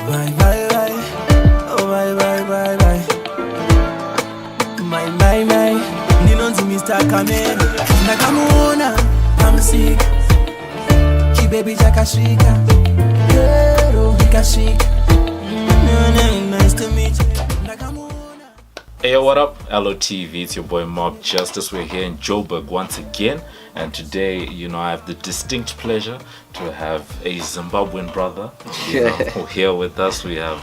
Bye bye bye. Oh bye bye bye bye. My Ninonzi Mr. Kamera. Nakamona. I'm sick. Baby Jakashika. Girl, Hikashika. Nice to meet you. Hey, yo, what up? LOTv, it's your boy MobbJustice. We're here in Joburg once again, and today, I have the distinct pleasure to have a Zimbabwean brother here with us. We have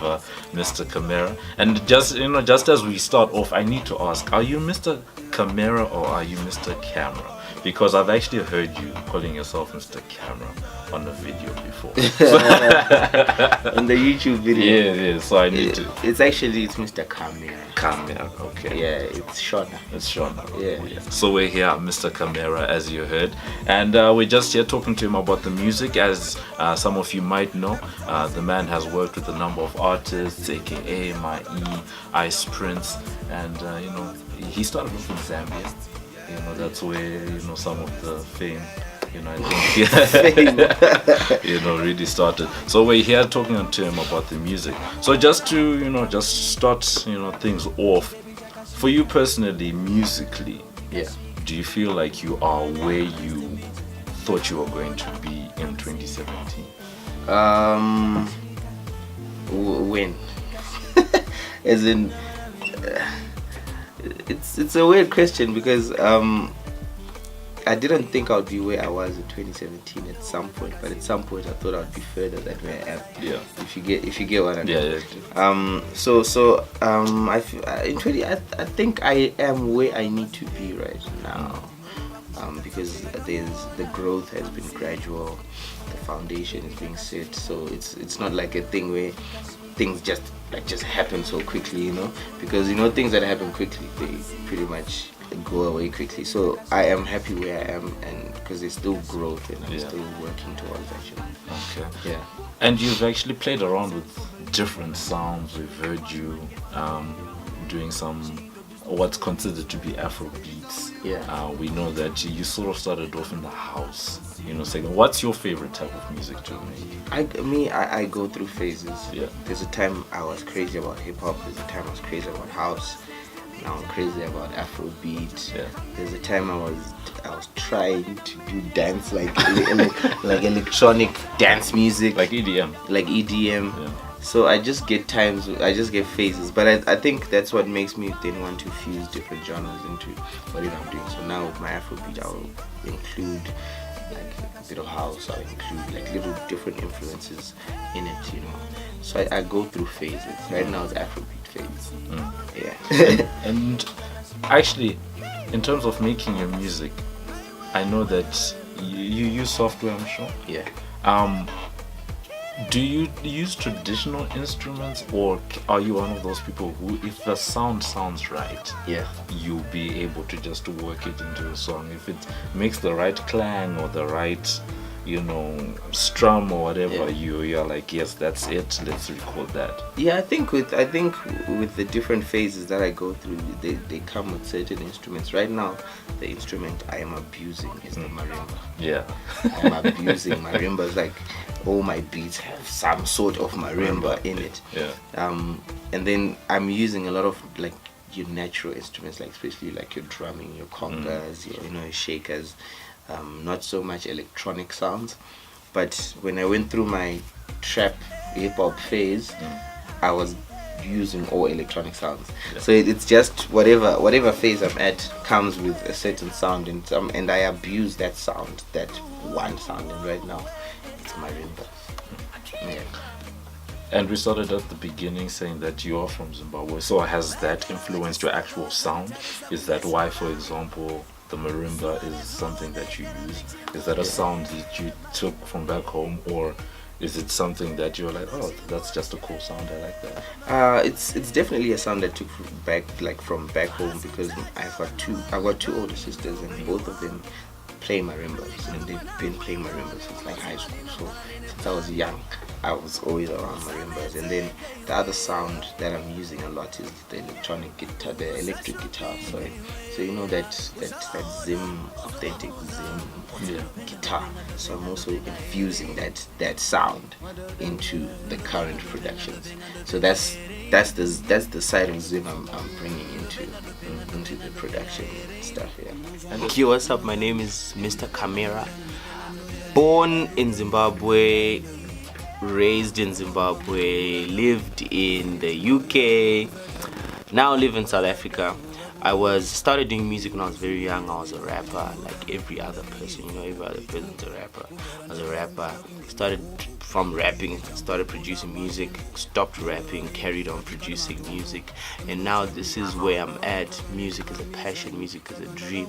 Mr. Kamera, and just as we start off, I need to ask: are you Mr. Kamera or are you Mr. Camera? Because I've actually heard you calling yourself Mr. Camera on a video before. On the YouTube video. Yeah. So I need to. It's Mr. Kamera. Kamera, okay. Yeah, it's shorter. It's shorter. Yeah. So we're here, Mr. Kamera, as you heard, and we're just here talking to him about the music. As some of you might know, the man has worked with a number of artists, aka Mai, Ice Prince, and he started off in Zambia. That's where some of the fame, I think, really started. So we're here talking to him about the music. So just to just start things off, for you personally, musically, do you feel like you are where you thought you were going to be in 2017? When? As in. It's a weird question because I didn't think I would be where I was in 2017 at some point, but at some point I thought I would be further than where I am. Yeah. If you get what I mean. Yeah. I think I am where I need to be right now. Because the growth has been gradual, the foundation is being set, so it's not like a thing where things just happen so quickly, because things that happen quickly, they pretty much go away quickly. So I am happy where I am, and because there's still growth and I'm still working towards that. Okay. Yeah. And you've actually played around with different sounds. We've heard you doing some what's considered to be Afro beats. Yeah. We know that you sort of started off in the house. Saying, what's your favorite type of music to make? I go through phases. Yeah. There's a time I was crazy about hip hop. There's a time I was crazy about house. Now I'm crazy about Afro beat. Yeah. There's a time I was trying to do dance like electronic dance music, like EDM. Yeah. So I just get phases, but I think that's what makes me then want to fuse different genres into whatever I'm doing. So now with my Afrobeat, I'll include like a bit of house, I'll include like little different influences in it, So I go through phases. Right now it's Afrobeat phase. Yeah. and actually, in terms of making your music, I know that you use software, I'm sure. Yeah. Do you use traditional instruments, or are you one of those people who, if the sound sounds right, you'll be able to just work it into a song? If it makes the right clang or the right, strum or whatever, you're like, yes, that's it. Let's record that. Yeah, I think with the different phases that I go through, they come with certain instruments. Right now, the instrument I am abusing is the marimba. Yeah. I'm abusing marimba. It's like all my beats have some sort of marimba in it. Yeah. And then I'm using a lot of like your natural instruments, like especially like your drumming, your congas, your shakers. Not so much electronic sounds, but when I went through my trap hip hop phase, I was using all electronic sounds. Yeah. So it's just whatever phase I'm at comes with a certain sound, and I abuse that sound, that one sound. And right now, it's marimba. Yeah. And we started at the beginning saying that you are from Zimbabwe. So has that influenced your actual sound? Is that why, for example, the marimba is something that you use? Is that a sound that you took from back home, or is it something that you're like, oh, that's just a cool sound, I like that? It's definitely a sound that I took from back home, because I've got two older sisters, and both of them, play marimbas, and they've been playing marimbas since like high school. So since I was young, I was always around marimbas. And then the other sound that I'm using a lot is the electronic guitar, the electric guitar. Sorry. So you know that Zim, authentic Zim guitar. So I'm also infusing that sound into the current productions. So that's the side of Zim I'm bringing into the production stuff. Yeah. Okay, what's up? My name is Mr. Kamera. Born in Zimbabwe, raised in Zimbabwe, lived in the UK, now live in South Africa. I started doing music when I was very young. I was a rapper, like every other person, every other person's a rapper. I was a rapper, started from rapping, started producing music, stopped rapping, carried on producing music, and now this is where I'm at. Music is a passion, music is a dream,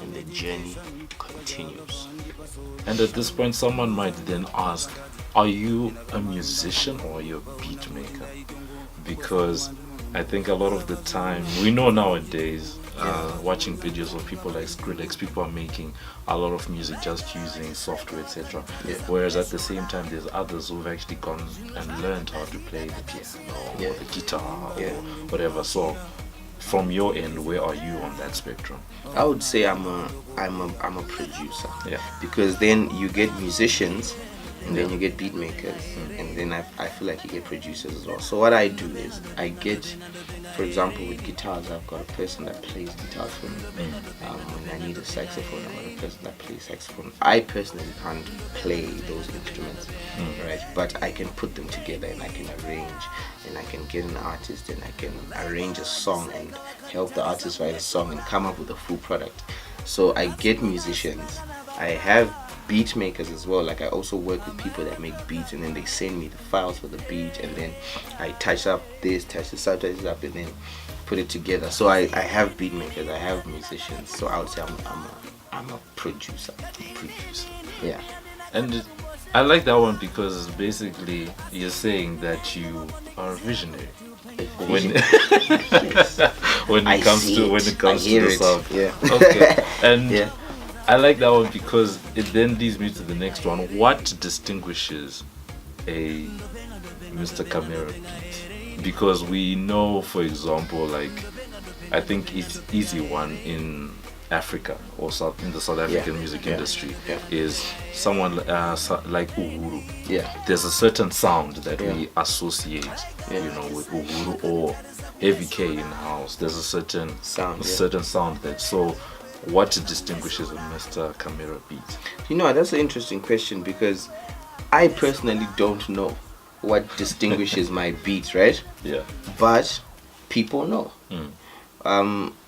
and the journey continues. And at this point, someone might then ask, are you a musician or are you a beat maker? Because I think a lot of the time, we know nowadays, watching videos of people like Skrillex, people are making a lot of music just using software, etc. Whereas at the same time, there's others who've actually gone and learned how to play the piano or the guitar or whatever. So from your end, where are you on that spectrum? I would say I'm a producer. Because then you get musicians, and then you get beat makers, and then I feel like you get producers as well. So what I do is I get, for example, with guitars, I've got a person that plays guitars for me. When I need a saxophone, I've got a person that plays saxophone. I personally can't play those instruments, right? But I can put them together, and I can arrange, and I can get an artist, and I can arrange a song and help the artist write a song and come up with a full product. So I get musicians. I have beat makers as well. Like I also work with people that make beats, and then they send me the files for the beat, and then I touch up this, touch this up, and then put it together. So I have beat makers, I have musicians. So I would say I'm a producer. Yeah. And I like that one because basically you're saying that you are a visionary. When it comes to the sound. Yeah. Okay. And I like that one because it then leads me to the next one. What distinguishes a Mr. Kamera beat? Because we know, for example, like I think it's easy one in Africa or in the South African music industry is someone like Uhuru. There's a certain sound that we associate, with Uhuru or Heavy K in house. There's a certain sound, that so. What distinguishes a Mr. Kamera beat? That's an interesting question because I personally don't know what distinguishes my beats, right? Yeah. But people know.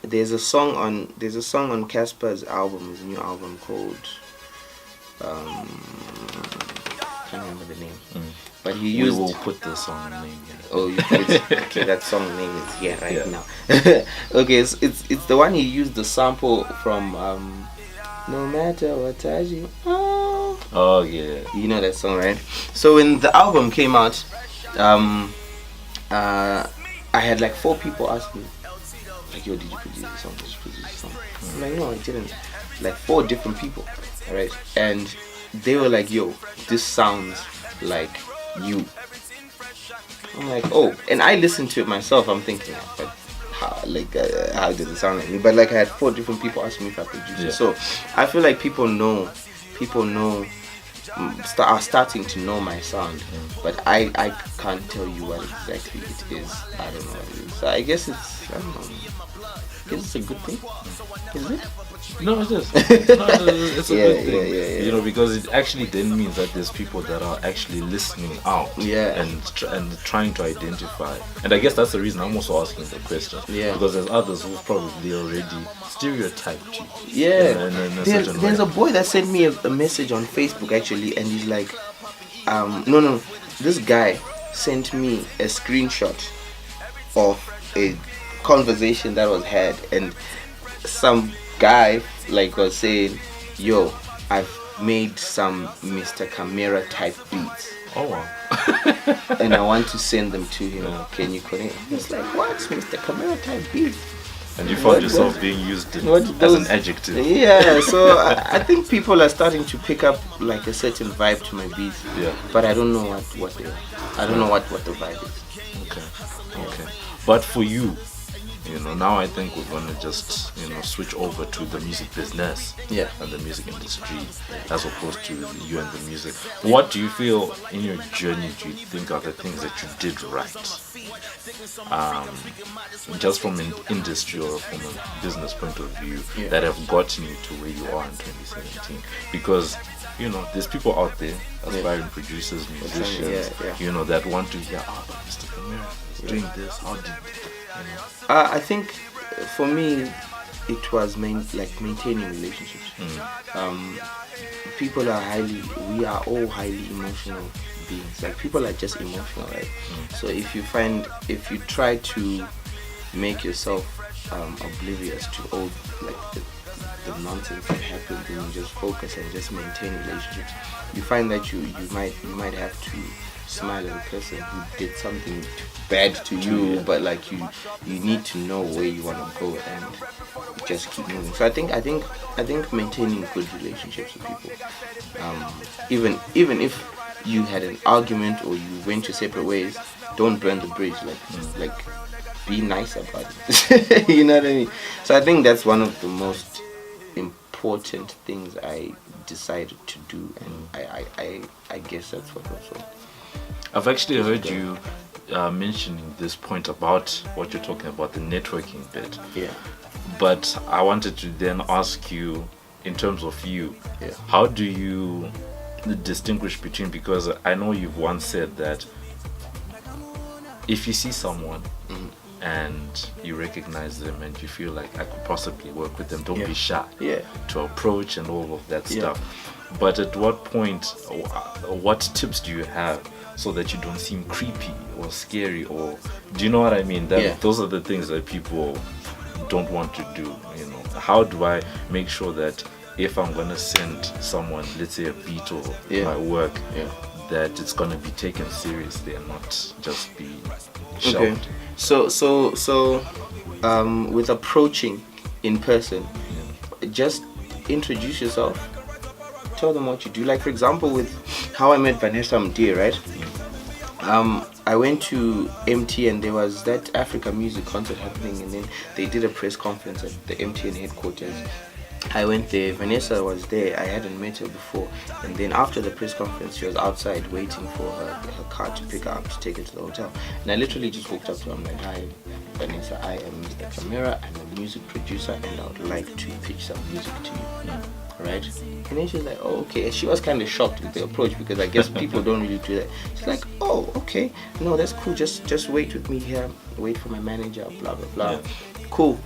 There's a song on Casper's album, his new album called I can't remember the name. But we will put the song name here. Oh, you put it? Okay, that song name is here right now. Okay, it's the one he used the sample from No Matter What I Do. Oh yeah. You know that song, right? So when the album came out, I had like 4 people ask me, like, yo, did you produce this song? Did you produce this song? I'm like, no, I didn't. Like 4 different people, right? And they were like, yo, this sounds like you. I'm like, oh, and I listened to it myself. I'm thinking, but how did it sound like me? But like I had 4 different people asking me if I produced it. So I feel like people are starting to know my sound, but I can't tell you what exactly it is. I don't know what it is. So I guess I don't know. Is it a good thing? Is it? No, it is. It's a good thing. Because it actually then means that there's people that are actually listening out and trying to identify. And I guess that's the reason I'm also asking the question. Because there's others who've probably already stereotyped you. There's a boy that sent me a message on Facebook actually, and he's like, this guy sent me a screenshot of a conversation that was had, and some guy was saying, yo, I've made some Mr. Kamera type beats. Oh wow. And I want to send them to him. Can you connect? It's like, what? Mr. Kamera type beats? And you found yourself being used as an adjective. Yeah, so I think people are starting to pick up like a certain vibe to my beats. Yeah. But I don't know what they are. I don't know what the vibe is. Okay. But for you, now I think we're gonna just, switch over to the music business. Yeah. And the music industry, as opposed to you and the music. What do you feel in your journey do you think are the things that you did right? Just from an industry or from a business point of view, that have gotten you to where you are in 2017? Because there's people out there, aspiring producers, musicians, that want to hear, Mr. Kamera is doing this. How did I think for me, it was maintaining relationships. We are all highly emotional beings. Like, people are just emotional, right? So if you try to make yourself oblivious to all the nonsense that happens, and you just focus and just maintain relationships, you find that you might have to smile at a person who did something bad to you, but you need to know where you want to go and just keep moving. So I think maintaining good relationships with people, even if you had an argument or you went your separate ways, don't burn the bridge. Be nice about it. You know what I mean? So I think that's one of the most important things I decided to do, and I guess that's what also. I've actually heard you mentioning this point about what you're talking about, the networking bit. Yeah. But I wanted to then ask you, in terms of you, how do you distinguish between, because I know you've once said that if you see someone and you recognize them and you feel like I could possibly work with them, don't be shy to approach and all of that stuff. But at what point, what tips do you have so that you don't seem creepy or scary, or do you know what I mean? Those are the things that people don't want to do. How do I make sure that if I'm gonna send someone, let's say, a beat or my work, that it's gonna be taken seriously and not just be shoved? Okay. So with approaching in person, just introduce yourself. Tell them what you do. Like, for example, with how I met Vanessa Mudiwa, right? I went to MT and there was that Africa Music concert happening, and then they did a press conference at the MTN headquarters. I went there, Vanessa was there, I hadn't met her before, and then after the press conference she was outside waiting for her car to pick her up to take her to the hotel, and I literally just walked up to her. I'm like, "Hi Vanessa, I am Mr. Kamera, I'm a music producer and I would like to pitch some music to you." Right? And then she was like, "Oh, okay." And she was kind of shocked with the approach, because I guess people don't really do that. She's like, "Oh, okay, no, that's cool, just wait with me here, wait for my manager, blah blah blah." Cool.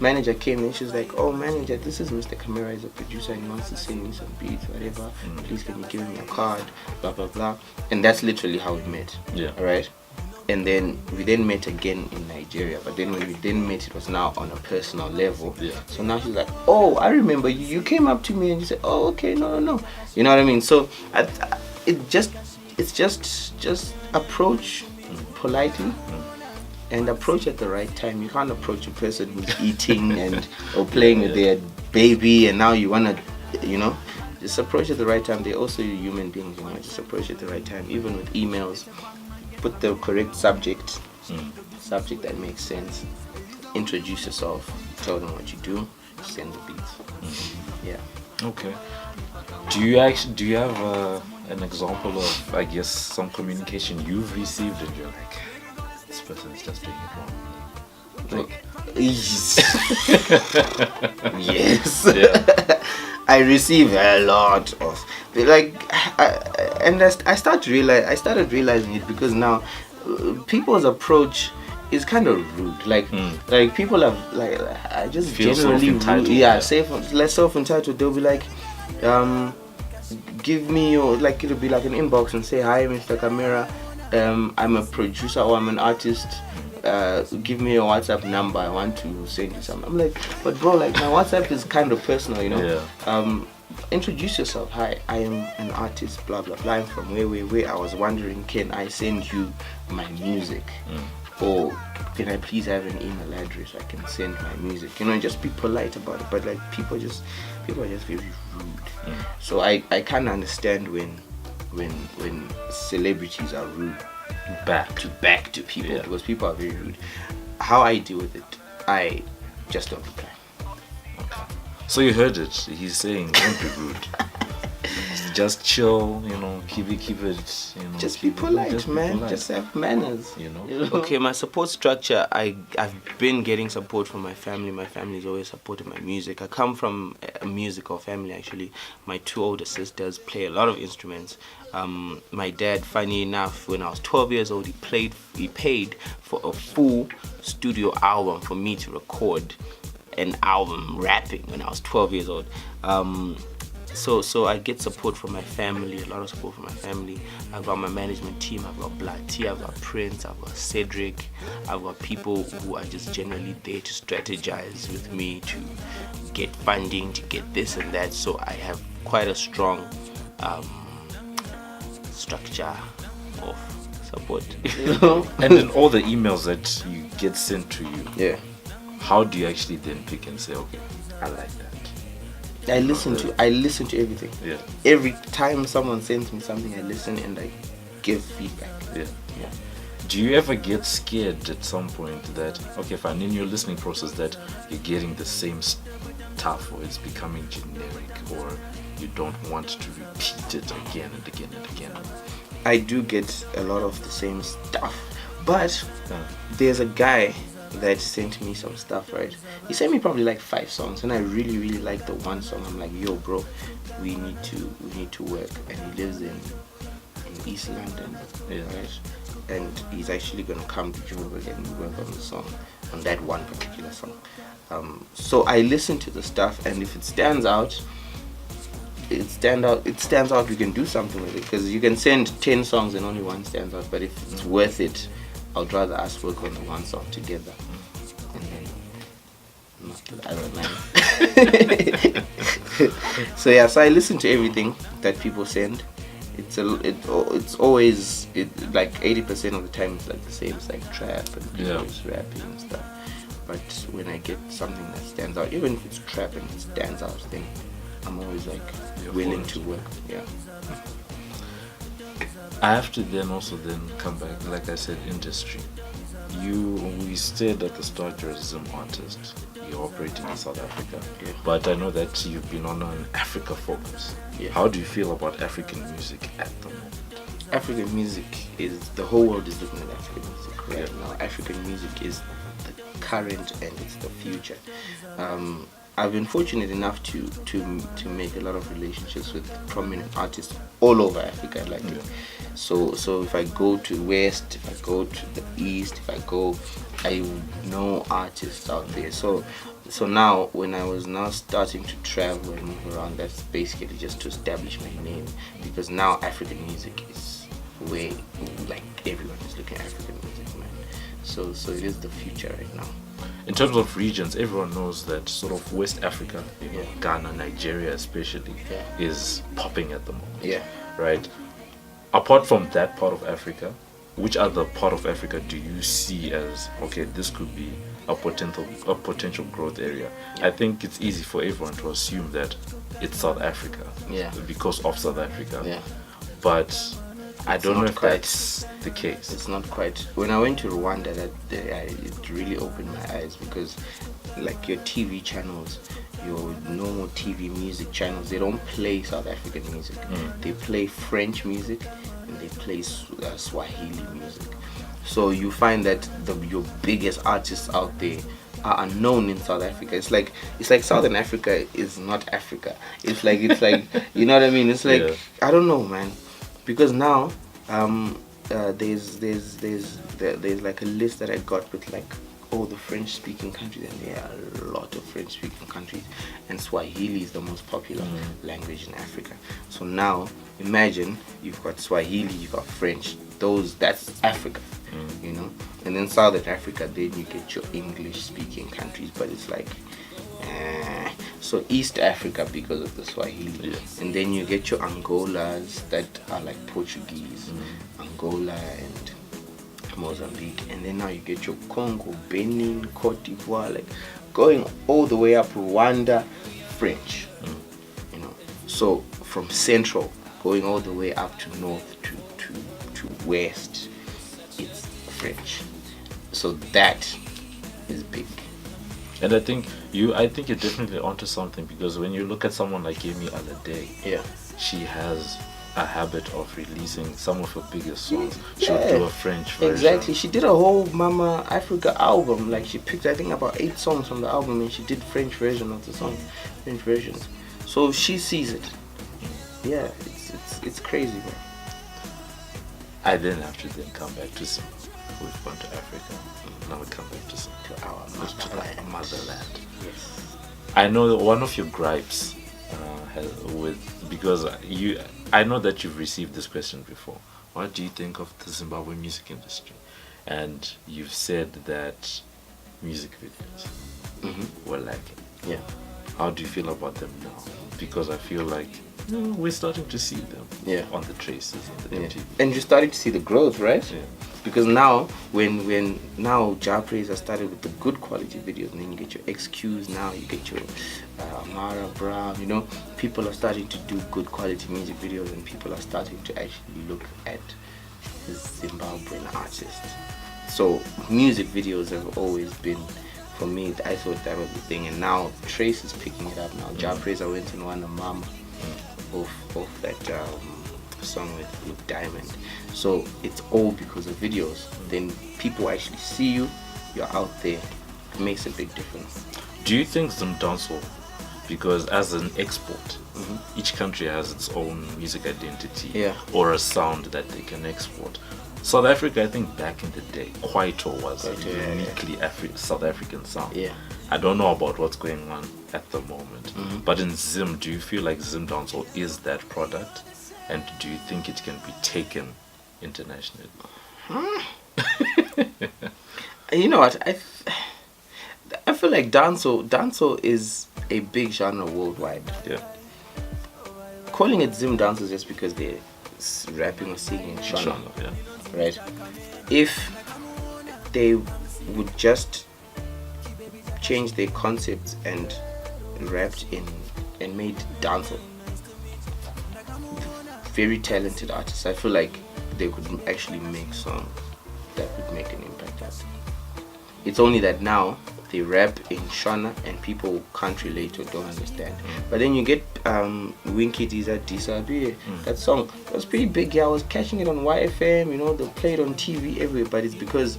Manager came and she was like, "Oh, manager, this is Mr. Kamera, he's a producer and he wants to send me some beats, whatever. Please can you give him your card, blah blah blah." And that's literally how we met. Alright? And then we met again in Nigeria, but then when we met, it was now on a personal level. So now she's like, "Oh, I remember you came up to me and you said, oh, okay, no. You know what I mean? So it's just approach politely. And approach at the right time. You can't approach a person who's eating or playing with their baby, and now you wanna, just approach at the right time. They're also human beings, just approach at the right time. Even with emails, put the correct subject that makes sense. Introduce yourself, tell them what you do, send the beats. Okay. Do you have an example of, I guess, some communication you've received and you're like, this person is just doing it wrong? Yes. I receive a lot of I started realizing it, because now people's approach is kind of rude. Like people have I just feel generally rude. Less self-entitled. They'll be like, give me your, it'll be like an inbox and say, "Hi, Mr. Kamera, I'm a producer or I'm an artist, give me your WhatsApp number, I want to send you something." I'm like, "But bro, my WhatsApp is kind of personal, Introduce yourself. Hi, I am an artist, blah blah blah, I'm from where. I was wondering, can I send you my music?" or can I please have an email address so I can send my music? Just be polite about it. But like people are just very rude. So I can't understand when celebrities are rude back to people, because people are very rude. How I deal with it, I just don't reply. Okay. So you heard it. He's saying don't be rude. Just chill, keep it, just be polite, man. Just have manners, Okay, my support structure, I've been getting support from my family. My family's always supported my music. I come from a musical family, actually. My 2 older sisters play a lot of instruments. My dad, funny enough, when I was 12 years old, he paid for a full studio album for me to record an album rapping when I was 12 years old. So I get support from my family, a lot of support from my family. I've got my management team, I've got Blahtee, I've got Prince, I've got Cedric, I've got people who are just generally there to strategize with me, to get funding, to get this and that. So I have quite a strong structure of support. And then all the emails that you get sent to you, how do you actually then pick and say, okay, I like that? I listen to everything. Yeah. Every time someone sends me something, I listen and I give feedback. Yeah. Do you ever get scared at some point that, okay, fine, in your listening process, that you're getting the same stuff, or it's becoming generic, or you don't want to repeat it again and again and again? I do get a lot of the same stuff, but there's a guy that sent me some stuff, right? He sent me probably like 5 songs, and I really, really like the one song. I'm like, yo, bro, we need to work. And he lives in East London, right? And he's actually gonna come to Joburg and work on the song, on that one particular song. So I listen to the stuff, and if it stands out, we can do something with it, because you can send 10 songs and only one stands out. But if it's worth it, I'd rather us work on the one song together and then not the other man. So I listen to everything that people send. It's always like 80% of the time it's like the same. It's like trap and people just rapping and stuff. But when I get something that stands out, even if it's trap and it stands out, then I'm always like willing to work. I have to then come back, like I said, industry. We said at the start you're a Zim artist. You're operating in South Africa. But I know that you've been on an Africa focus. How do you feel about African music at the moment? African music the whole world is looking at African music right now. African music is the current and it's the future. I've been fortunate enough to make a lot of relationships with prominent artists all over Africa. So if I go to West, if I go to the East, I know artists out there. So now when I was now starting to travel and move around, that's basically just to establish my name, because now African music is where like everyone is looking at African music, man. So it is the future right now. In terms of regions, everyone knows that sort of West Africa, Ghana, Nigeria especially, is popping at the moment. Right? Apart from that part of Africa, which other part of Africa do you see as, okay, this could be a potential growth area? I think it's easy for everyone to assume that it's South Africa because of South Africa. But I don't know if that's the case. It's not quite. When I went to Rwanda, it really opened my eyes, because like your TV channels, your normal TV music channels, they don't play South African music. They play French music and they play Swahili music. So you find that your biggest artists out there are unknown in South Africa. It's like Southern Africa is not Africa. It's like you know what I mean? It's like I don't know, man. Because now there's like a list that I got with like all the French speaking countries, and there are a lot of French speaking countries, and Swahili is the most popular language in Africa. So now imagine you've got Swahili, you've got French, that's Africa, you know. And then Southern Africa, then you get your English speaking countries, but it's like so East Africa because of the Swahili, and then you get your Angolas that are like Portuguese, Angola and Mozambique, and then now you get your Congo, Benin, Cote d'Ivoire, like going all the way up Rwanda, French. You know, so from central going all the way up to north to west, it's French. So that is big. And I think you're definitely onto something, because when you look at someone like Yemi Alade, Yeah. she has a habit of releasing some of her biggest songs. She'll do a French version. Exactly. She did a whole Mama Africa album. Like she picked, I think, about 8 songs from the album, and she did French version of the song, French versions. So she sees it. Yeah, it's crazy, man. I then have to then come back to some. We've gone to Africa. Now we come back to our motherland. Yes. I know one of your gripes because I know that you've received this question before. What do you think of the Zimbabwe music industry? And you've said that music videos were lacking. Yeah. How do you feel about them now? Because I feel like we're starting to see them on the traces on the MTV. And you're starting to see the growth, right? Yeah. Because now, when now Japraise has started with the good quality videos, and then you get your XQs, now you get your Mara Brown, you know, people are starting to do good quality music videos, and people are starting to actually look at the Zimbabwean artists. So music videos have always been, for me, I thought that was the thing, and now Trace is picking it up now. Japraise, I went and won a Mama of that song with Diamond. So it's all because of videos. Then people actually see you, you're out there. It makes a big difference. Do you think Zimdanso, because as an export, each country has its own music identity or a sound that they can export? South Africa, I think back in the day, Kwaito was a uniquely South African sound. Yeah. I don't know about what's going on at the moment. But in Zim, do you feel like Zimdanso is that product? And do you think it can be taken internationally? You know what? I feel like danso is a big genre worldwide. Yeah. Calling it Zim dance is just because they're rapping or singing in Shona. Yeah. Right? If they would just change their concepts and rapped in and made dancehall, very talented artists, I feel like they could actually make songs that would make an impact out there. It's only that now they rap in Shona and people can't relate or don't understand. But then you get Winky Diza Disappear. That song was pretty big. Yeah, I was catching it on YFM, you know, they played on TV everywhere, but it's because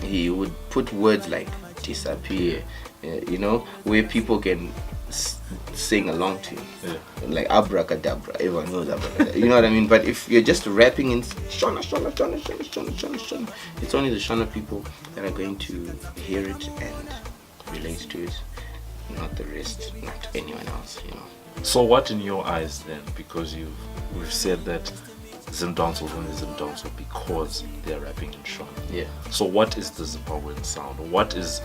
he would put words like disappear, you know, where people can sing along to, like abracadabra. Everyone knows abracadabra. You know what I mean? But if you're just rapping in Shona, it's only the Shona people that are going to hear it and relate to it, not the rest, not anyone else. You know. So what in your eyes then? Because we've said that Zimdanso is only Zimdanso because they're rapping in Shona. Yeah. So what is the Zimbabwean sound? What is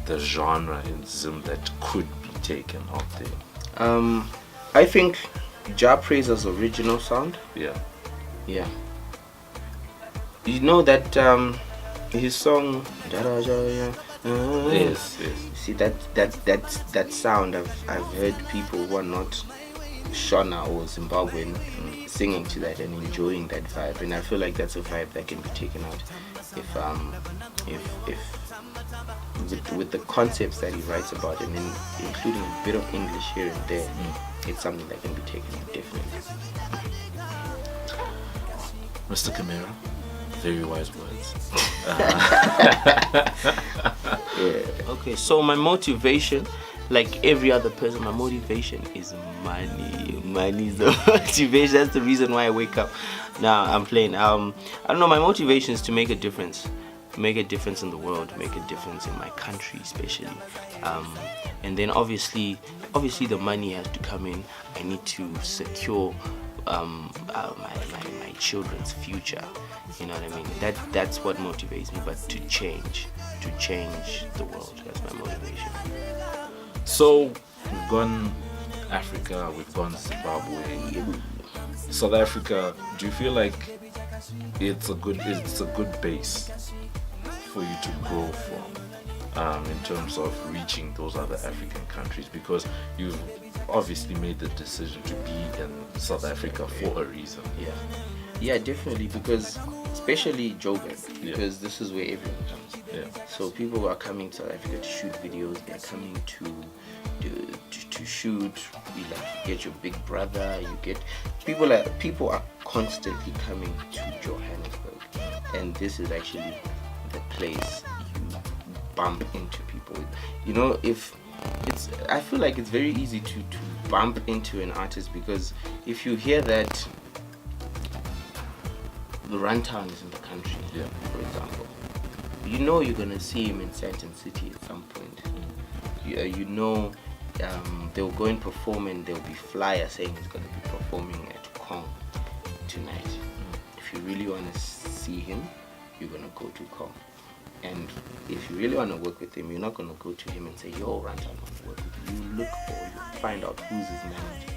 the genre in Zim that could be taken out there? I think Japraise's original sound. Yeah. You know that his song. Yes. See that sound. I've heard people who are not Shona or Zimbabwean singing to that and enjoying that vibe, and I feel like that's a vibe that can be taken out if with the concepts that he writes about, and then including a bit of English here and there, it's something that can be taken out, definitely. Mr. Kamera, very wise words. Okay, so my motivation, like every other person, my motivation is money. Money is the motivation. That's the reason why I wake up. Nah, I'm playing. I don't know. My motivation is to make a difference. Make a difference in the world, make a difference in my country especially, and then obviously the money has to come in. I need to secure my children's future, you know what I mean. That's what motivates me. But to change the world, that's my motivation. So we've gone Africa, we've gone Zimbabwe, South Africa. Do you feel like it's a good base for you to grow from, in terms of reaching those other African countries, because you've obviously made the decision to be in South Africa for a reason. Yeah, definitely, because especially Joburg, because this is where everyone comes. Yeah. So people are coming to South Africa to shoot videos. They're coming to shoot. You get your big brother. You get people are constantly coming to Johannesburg, and this is actually the place you bump into people. You know, I feel like it's very easy to bump into an artist, because if you hear that the Runtown is in the country, for example, you know you're gonna see him in Sandton City at some point. You know they'll go and perform, and there'll be flyers saying he's gonna be performing at Kong tonight. If you really want to see him, you're gonna go to Kong. And if you really want to work with him, you're not gonna go to him and say, "Yo, Runtown, I want to work with you." You look for, you find out who's his manager,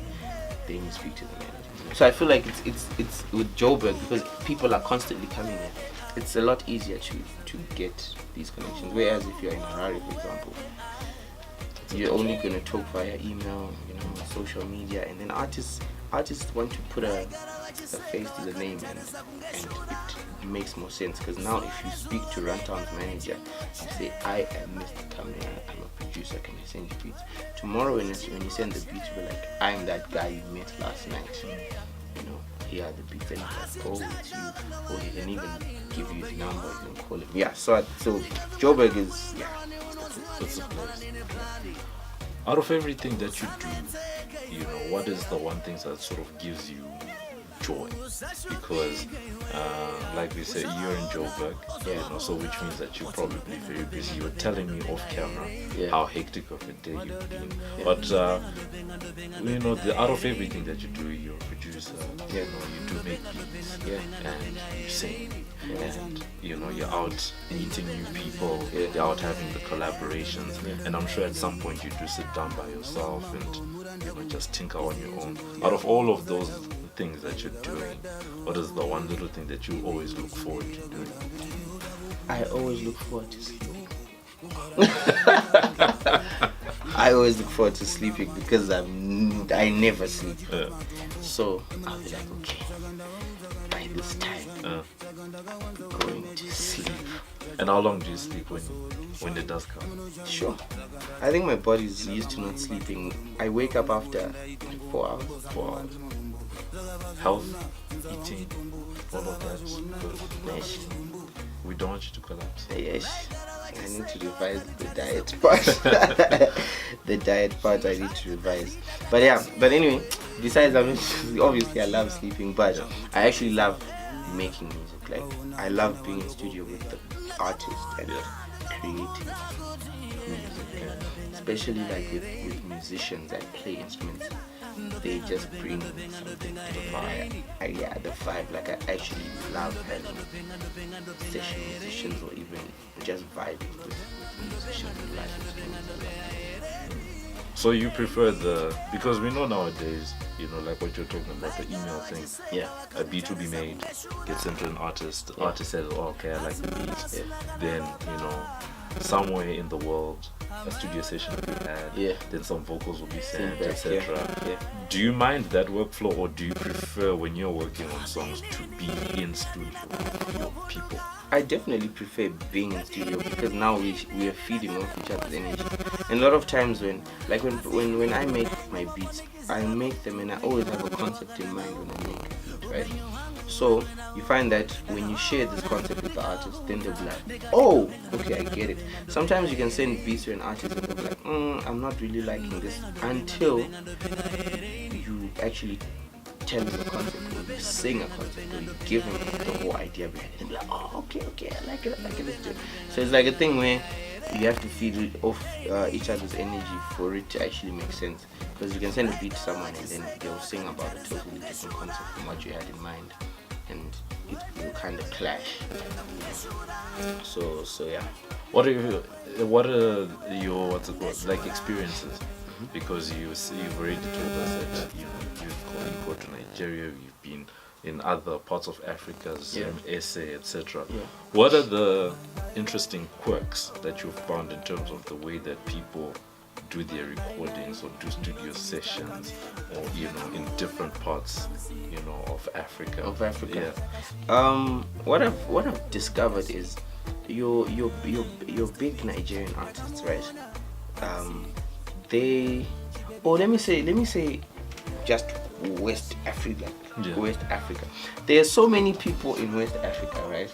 then you speak to the manager. So I feel like it's with Joburg, because people are constantly coming there. It's a lot easier to get these connections. Whereas if you're in Harare, for example, you're only gonna talk via email, social media, and then artists want to put a face to the name, and it makes more sense, because now if you speak to Runtown's manager, you say, "I am Mr. Kamera, I'm a producer, can I send you beats?" Tomorrow when you send the beats, you'll be like, "I'm that guy you met last night. Here are the beats," and he'll go with you, or he can even give you his number, you can call him. Yeah, so Joburg is, It's a place. Out of everything that you do, what is the one thing that sort of gives you joy? Because like we said, you're in Joburg, so which means that you're probably very busy. You're telling me off camera how hectic of a day you've been, but out of everything that you do, you're a producer, you do make beats, and you sing, and you're out meeting new people, you're out having the collaborations, and I'm sure at some point you do sit down by yourself and just tinker on your own. Out of all of those things that you're doing, what is the one little thing that you always look forward to doing? I always look forward to sleeping. I always look forward to sleeping, because I never sleep. So I'll be like, okay, by this time I'm going to sleep. And how long do you sleep when it does come? Sure. I think my body's used to not sleeping. I wake up after 4 hours. 4 hours. Health, eating, all of that. Yes. We don't want you to collapse. Yes. I need to revise the diet part. The diet part I need to revise. But anyway, besides, obviously I love sleeping, but I actually love making music. Like, I love being in studio with the artist and creating music. Especially like with musicians that play instruments. They just bring something to the vibe. The vibe. Like, I actually love having session musicians, or even just vibing with musicians who like instruments. So you prefer because we know nowadays, like what you're talking about, the email thing. Yeah. A beat will be made, gets into an artist. The artist says, "Oh, okay, I like the beat." Then, somewhere in the world, a studio session will be had. Then some vocals will be sent, etc. Do you mind that workflow, or do you prefer when you're working on songs to be in studio with your people? I definitely prefer being in studio, because now we are feeding off each other's energy. And a lot of times when I make my beats, I make them and I always have a concept in mind when I make a beat, right? So you find that when you share this concept with the artist, then they'll be like, "Oh, okay, I get it." Sometimes you can send beats to an artist and they'll be like, "I'm not really liking this," until you actually tell them a concept, or you sing a concept, or you give them the whole idea behind it, and be like, "Oh, okay, I like it, let's do it." So it's like a thing where you have to feed it off each other's energy for it to actually make sense. Because you can send a beat to someone and then they'll sing about a totally different concept from what you had in mind, and it will kind of clash. So yeah. What are your experiences? Because you've already told us that you go to Nigeria, you've been in other parts of Africa, SA, etc. Yeah. What are the interesting quirks that you've found in terms of the way that people do their recordings or do studio sessions, or in different parts of Africa? What I've discovered is your big Nigerian artists, right? Let me say just West Africa. West Africa. There are so many people in West Africa, right?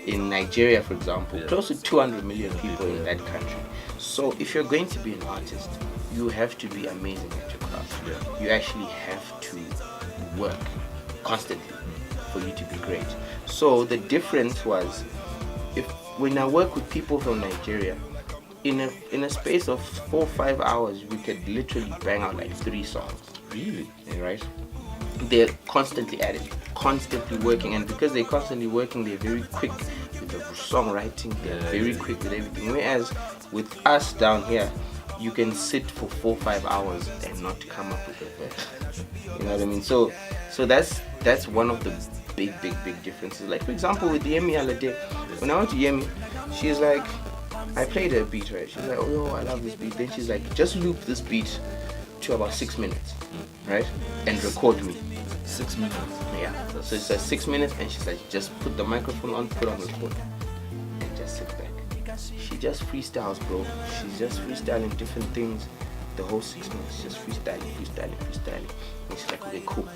In Nigeria, for example, close to 200 million people in that country. So if you're going to be an artist, you have to be amazing at your craft. You actually have to work constantly for you to be great. So the difference was, when I work with people from Nigeria, in a space of 4 or 5 hours, we could literally bang out like 3 songs. Really? Right? They're constantly at it, constantly working, and because they're constantly working, they're very quick with the songwriting. They're very quick with everything. Whereas with us down here, you can sit for 4 or 5 hours and not come up with a verse. You know what I mean? So that's one of the big differences. Like for example, with Yemi Alade, when I went to Yemi, she's like, I played her beat, right? She's like, oh yo, I love this beat. Then she's like, just loop this beat to about 6 minutes, right? And record me. 6 minutes? Yeah. So it's like 6 minutes, and she's like, just put the microphone on, put on record, and just sit back. She just freestyles, bro. She's just freestyling different things the whole 6 minutes, just freestyling. And she's like, okay, cool.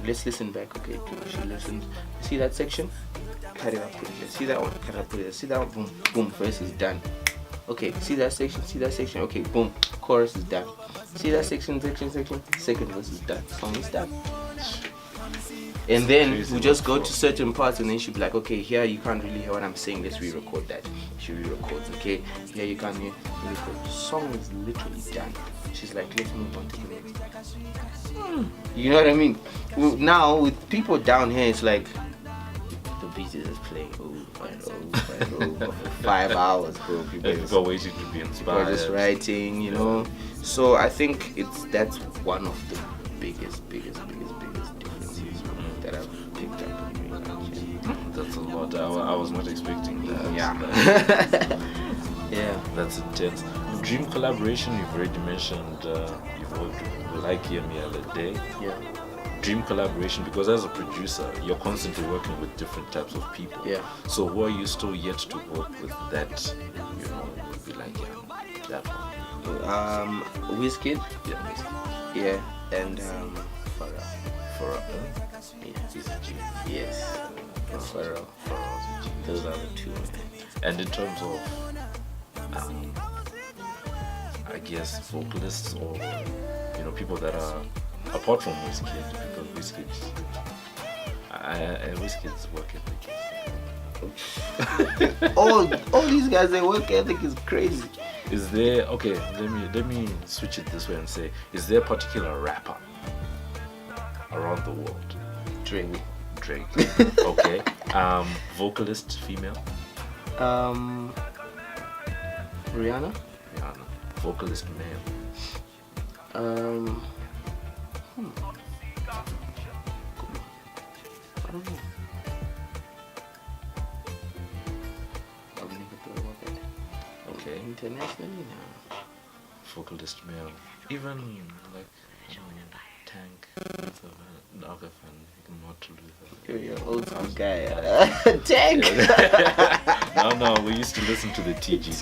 Let's listen back. Okay, cool. She listens. See that section? Cut it up, put it there. See that one? Cut it up, put it there. See that one? Boom, boom. Verse is done. Okay, see that section? See that section? Okay, boom. Chorus is done. See that section? Second verse is done. Song is done. And then we just go to certain parts, and then she'll be like, okay, here you can't really hear what I'm saying, let's re-record that. She re-records, okay? Here you can't hear, re-record. The song is literally done. She's like, let's move on to the next. You know what I mean? Now, with people down here, it's like, the beat is just playing over for 5 hours, bro. People are waiting to be inspired. People are just writing, you know? So I think that's one of the biggest differences that I've picked up in Nigeria. That's a lot. I was not expecting that. Yeah. That's intense. Dream collaboration, you've already mentioned, you've worked with like Yemi Alade. Yeah. Dream collaboration, because as a producer, you're constantly working with different types of people. Yeah. So who are you still yet to work with that, would be like, that one? Wizkid. Yeah, Wizkid. Yeah. And For yeah, he's a G. Yes. Pharrell. Those are the two. And in terms of, I guess, vocalists or people that are apart from Wizkid, because Wizkid's work ethic is all these guys, their work ethic is crazy. Is there, okay, let me switch it this way and say, is there a particular rapper around the world? Drake. Okay. Vocalist female? Rihanna. Vocalist male? I don't know. I've never thought about that. Okay. Internationally now. Vocalist male. Even like Tank. Okay, fine. You can not lose You're an old school guy. Tank! No, we used to listen to the TGTs.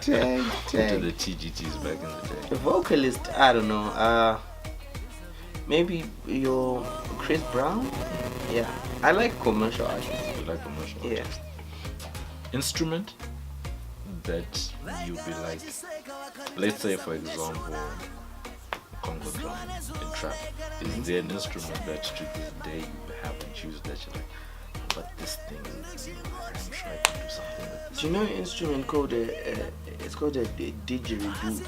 Tank. To the TGTs back in the day. The vocalist, I don't know. Maybe your Chris Brown? Yeah. I like commercial artists. You like commercial Yeah. artists? Instrument that you'd be like, let's say for example, Congo drum in trap. Is there an instrument that to this day you haven't used that you're like, but this thing, I'm sure I can do something with this? Do you know an instrument called it's called a didgeridoo?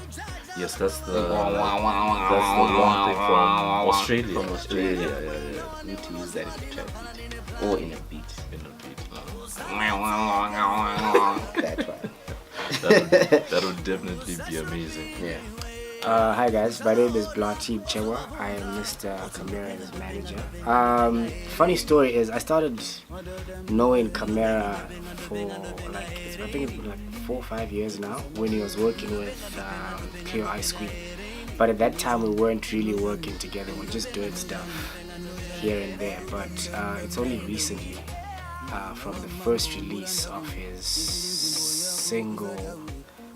Yes, that's the one thing from Australia. From Australia. Yeah. You need to use that in a trap beat or in a beat. That one. That would definitely be amazing. Yeah. Hi guys, my name is Blahtee Muchemwa. I am Mr. Kamera's manager. Funny story is I started knowing Kamera for I think it's like 4 or 5 years now when he was working with Cleo Ice Cream. But at that time we weren't really working together, we were just doing stuff here and there. But it's only recently, from the first release of his single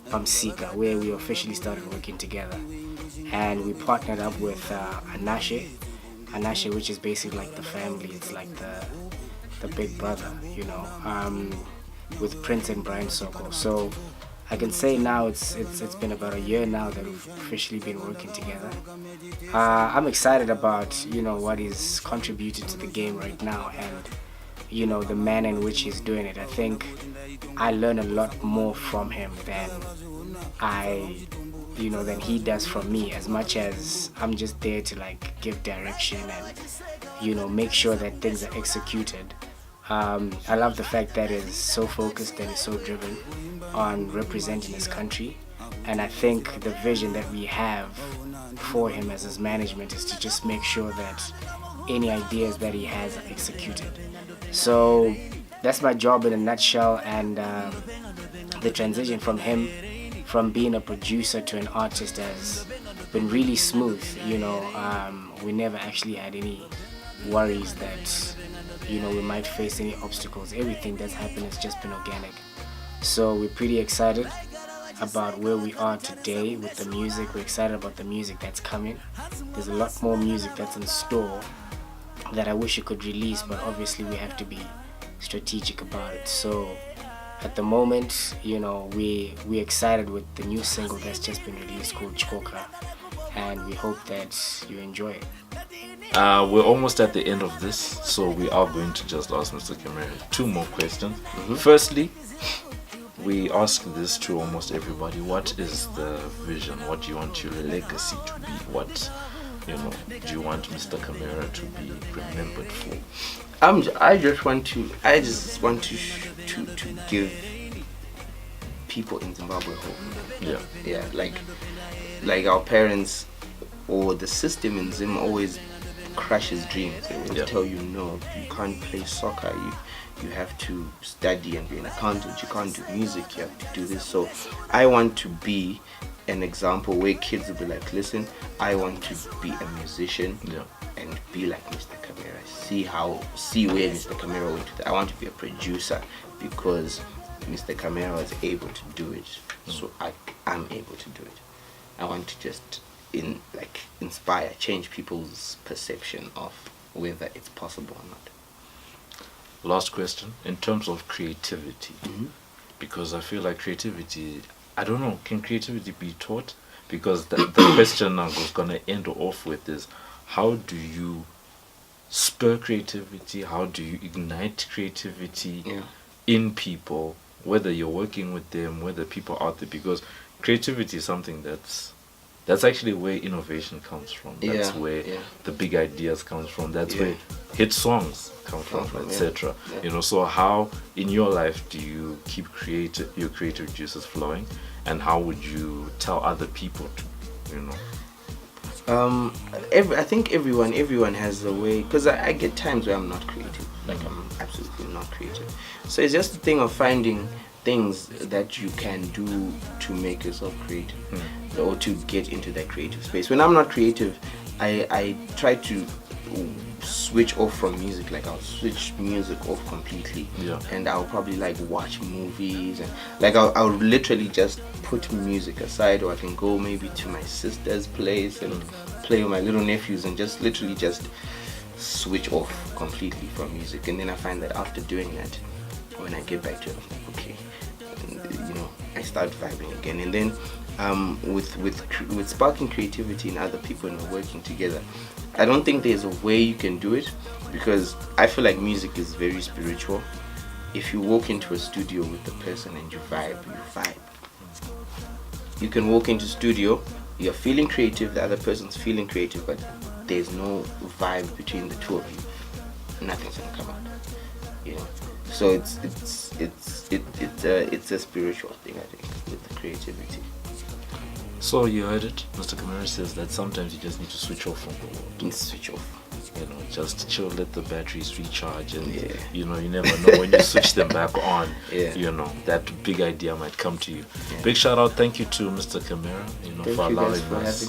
Pamsika, where we officially started working together, and we partnered up with Anashe, which is basically like the family. It's like the big brother, you know, with Prince and Brian Soko. So I can say now it's been about a year now that we've officially been working together. I'm excited about, you know, what he's contributed to the game right now, and you know, the manner in which he's doing it. I think I learn a lot more from him than than he does from me, as much as I'm just there to like give direction and, you know, make sure that things are executed. I love the fact that he's so focused and he's so driven on representing his country, and I think the vision that we have for him as his management is to just make sure that any ideas that he has are executed. So that's my job in a nutshell, and the transition from him from being a producer to an artist has been really smooth. You know, we never actually had any worries that, you know, we might face any obstacles. Everything that's happened has just been organic. So we're pretty excited about where we are today with the music. We're excited about the music that's coming. There's a lot more music that's in store that I wish I could release, but obviously we have to be strategic about it. So at the moment, you know, we're excited with the new single that's just been released called Chikoka, and we hope that you enjoy it. We're almost at the end of this, so we are going to just ask Mr. Kamera 2 more questions. Firstly, we ask this to almost everybody: what is the vision? What do you want your legacy to be? What, you know, do you want Mr. Kamera to be remembered for? I just want to give people in Zimbabwe hope. Yeah, like our parents or the system in Zim always crushes dreams. They always tell you, no, you can't play soccer. You have to study and be an accountant. You can't do music. You have to do this. So I want to be an example where kids will be like, listen, I want to be a musician and be like Mr. Kamera. See where Mr. Kamera went to. I want to be a producer because Mr. Kamera was able to do it, so I'm able to do it. I want to just inspire, change people's perception of whether it's possible or not. Last question, in terms of creativity, because I feel like creativity, I don't know, can creativity be taught? Because the question I was going to end off with is, how do you spur creativity? How do you ignite creativity in people, whether you're working with them, whether people out there? Because creativity is something that's actually where innovation comes from. That's where the big ideas comes from. That's where hit songs come from, etc. You know, so how in your life do you keep your creative juices flowing, and how would you tell other people to, you know? I think everyone has a way, because I get times where I'm not creative, like I'm absolutely not creative. So it's just a thing of finding things that you can do to make yourself creative, or to get into that creative space. When I'm not creative, I try to switch off from music. Like I'll switch music off completely, and I'll probably like watch movies, and like I'll literally just put music aside, or I can go maybe to my sister's place and play with my little nephews and just literally just switch off completely from music. And then I find that after doing that, when I get back to it, I'm like, okay, and, you know, I start vibing again. And then with sparking creativity in other people and working together, I don't think there's a way you can do it, because I feel like music is very spiritual. If you walk into a studio with the person and you vibe. You can walk into studio, you're feeling creative, the other person's feeling creative, but there's no vibe between the two of you. Nothing's gonna come out, you know. So it's a spiritual thing, I think, with the creativity. So you heard it. Mr. Kamera says that sometimes you just need to switch off from the world. You switch off. You know, just chill, let the batteries recharge, and you know, you never know when you switch them back on. You know, that big idea might come to you. Big shout out, thank you to Mr. Kamera, you know, for allowing us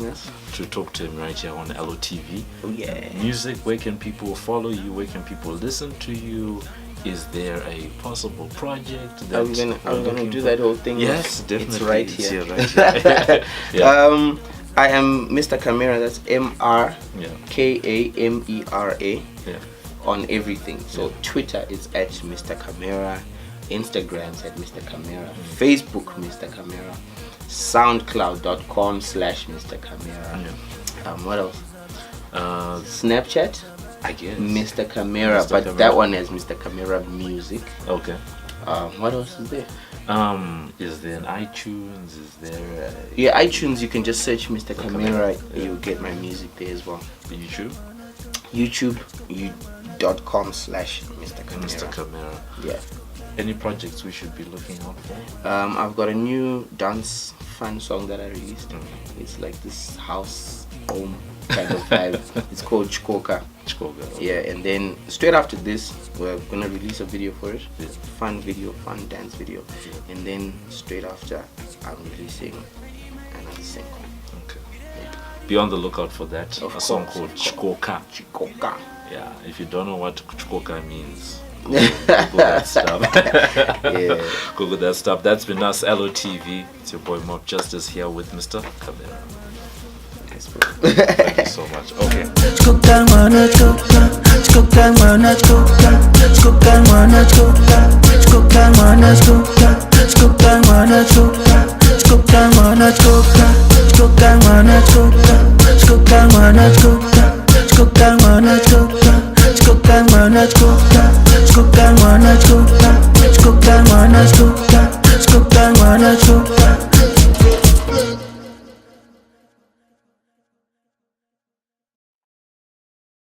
to talk to him right here on LOTv. Music, where can people follow you? Where can people listen to you? Is there a possible project that I'm gonna do that whole thing? Yes, definitely. It's right here. Right here. I am Mr. Kamera. That's MrKamera. On everything. So Twitter is at Mr. Kamera, Instagram's at Mr. Kamera, Facebook Mr. Kamera, Soundcloud.com/Mr. Kamera. What else? Snapchat. I guess Mr. Kamera, but Kamera. that one has Mr. Kamera Music. Okay. What else is there? Is there an iTunes? Is there iTunes, you can just search Mr. Kamera. You'll get my music there as well. YouTube.com/Mr. Kamera. Mr. Kamera. Yeah. Any projects we should be looking out for? I've got a new dance fun song that I released. It's like this house home kind of vibe. It's called Chikoka. Yeah, and then straight after this, we're gonna release a video for it. Fun dance video. And then straight after, I'm releasing another single. Okay. Be on the lookout for that. Song called Chikoka. Yeah, if you don't know what Chikoka means, Google that stuff. Google that stuff. That's been us, LOTv. It's your boy MobbJustice here with Mr. Kamera. Thank you so much. Okay. Let's go.